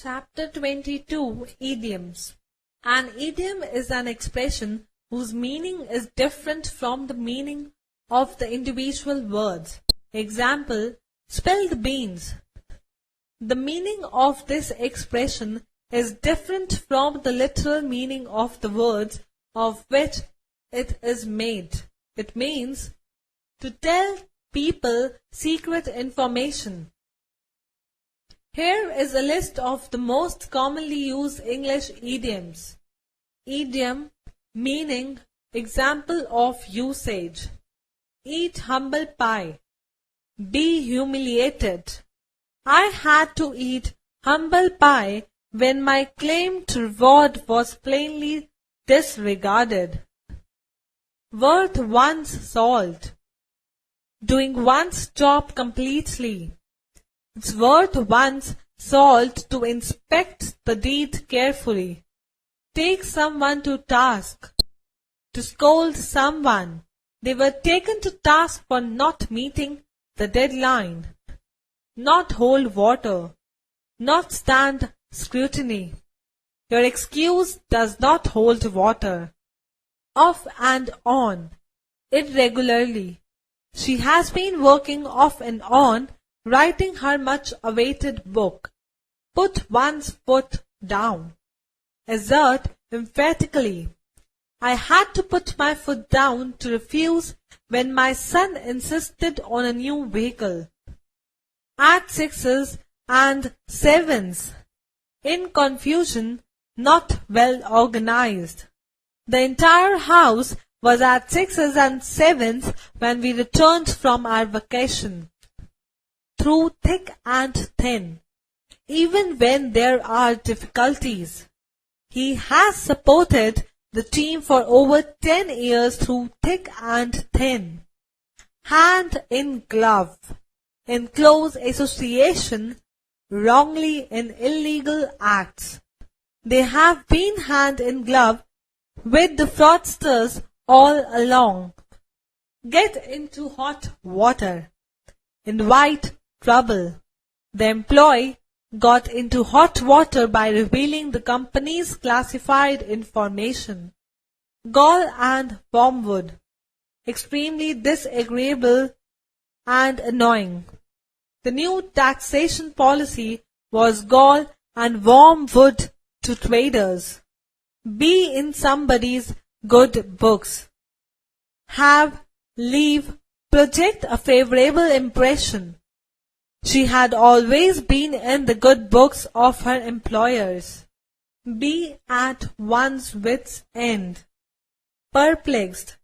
Chapter 22 Idioms. An idiom is an expression whose meaning is different from the meaning of the individual words. Example, spilled beans. The meaning of this expression is different from the literal meaning of the words of which it is made. It means to tell people secret information. Here is a list of the most commonly used English idioms. Idiom, meaning, example of usage. Eat humble pie. Be humiliated. I had to eat humble pie when my claimed reward was plainly disregarded. Worth one's salt. Doing one's job completely. It's worth one's salt to inspect the deed carefully. Take someone to task. To scold someone. They were taken to task for not meeting the deadline. Not hold water. Not stand scrutiny. Your excuse does not hold water. Off and on. Irregularly. She has been working off and on, writing her much-awaited book. Put one's foot down. Assert emphatically. I had to put my foot down to refuse when my son insisted on a new vehicle. Add sixes and sevens. In confusion, not well organized. The entire house was at sixes and sevens when we returned from our vacation. Through thick and thin, even when there are difficulties. He has supported the team for over 10 years through thick and thin. Hand in glove, in close association, wrongly in illegal acts. They have been hand in glove with the fraudsters all along. Get into hot water. Invite trouble. The employee got into hot water by revealing the company's classified information. Gall and wormwood. Extremely disagreeable and annoying. The new taxation policy was gall and wormwood to traders. Be in somebody's good books. Have, leave, project a favorable impression. She had always been in the good books of her employers. Be at one's wits' end. Perplexed.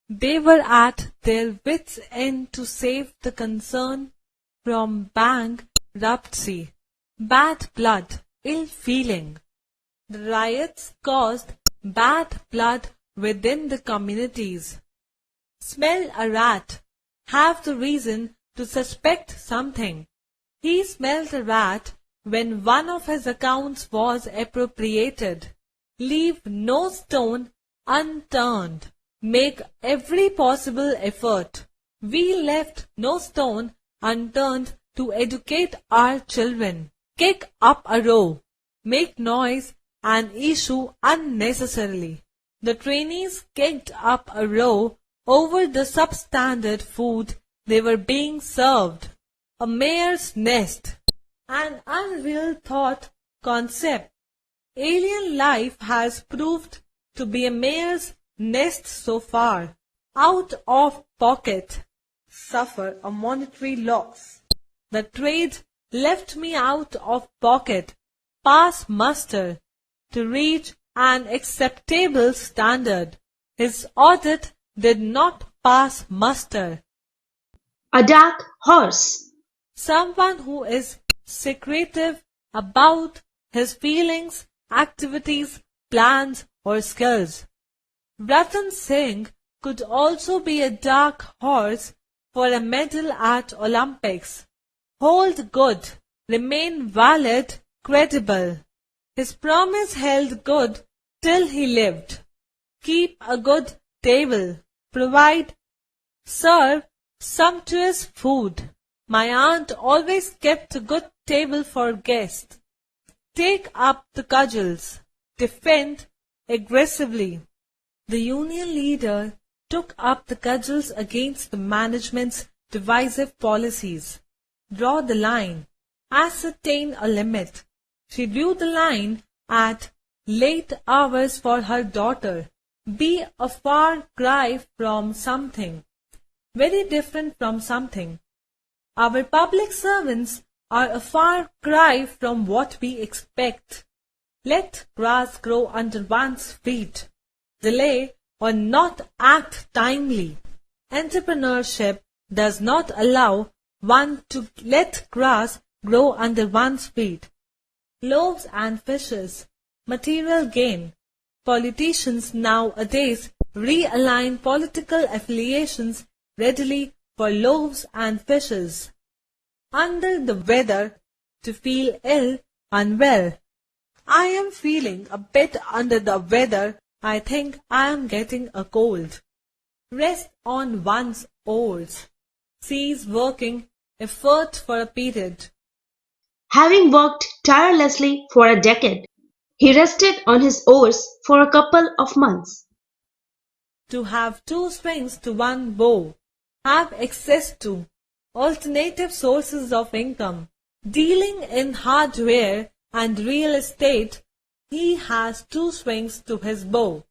They were at their wits' end to save the concern from bankruptcy. Bad blood, ill feeling. The riots caused bad blood within the communities. Smell a rat. Have the reason to suspect something. He smelled a rat when one of his accounts was appropriated. Leave no stone unturned. Make every possible effort. We left no stone unturned to educate our children. Kick up a row. Make noise and issue unnecessarily. The trainees kicked up a row over the substandard food they were being served. A mare's nest. An unreal thought concept. Alien life has proved to be a mare's nest so far. Out of pocket. Suffer a monetary loss. The trade left me out of pocket. Pass muster. To reach an acceptable standard. His audit did not pass muster. A dark horse. Someone who is secretive about his feelings, activities, plans or skills. Ratan Singh could also be a dark horse for a medal at Olympics. Hold good, remain valid, credible. His promise held good till he lived. Keep a good table. Provide, serve sumptuous food. My aunt always kept a good table for guests. take up the cudgels, defend aggressively. The union leader took up the cudgels against the management's divisive policies. Draw the line. Ascertain a limit. She drew the line at late hours for her daughter. Be a far cry from something. Very different from something. Our public servants are a far cry from what we expect. Let grass grow under one's feet. Delay or not act timely. Entrepreneurship does not allow one to let grass grow under one's feet. Loaves and fishes, material gain. Politicians nowadays realign political affiliations readily for loaves and fishes. Under the weather, to feel ill, unwell. I am feeling a bit under the weather. I think I am getting a cold. Rest on one's oars. Cease working, effort for a period. Having worked tirelessly for a decade, he rested on his oars for a couple of months. To have two strings to one bow. Have access to alternative sources of income. Dealing in hardware and real estate, he has two strings to his bow.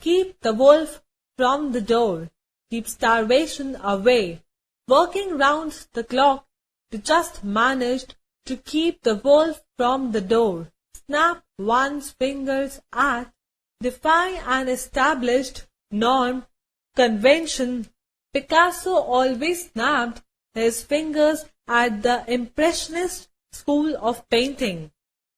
Keep the wolf from the door. Keep starvation away. Working round the clock to just manage to keep the wolf from the door. Snap one's fingers at. Defy an established norm, convention. Picasso always snapped his fingers at the Impressionist school of painting.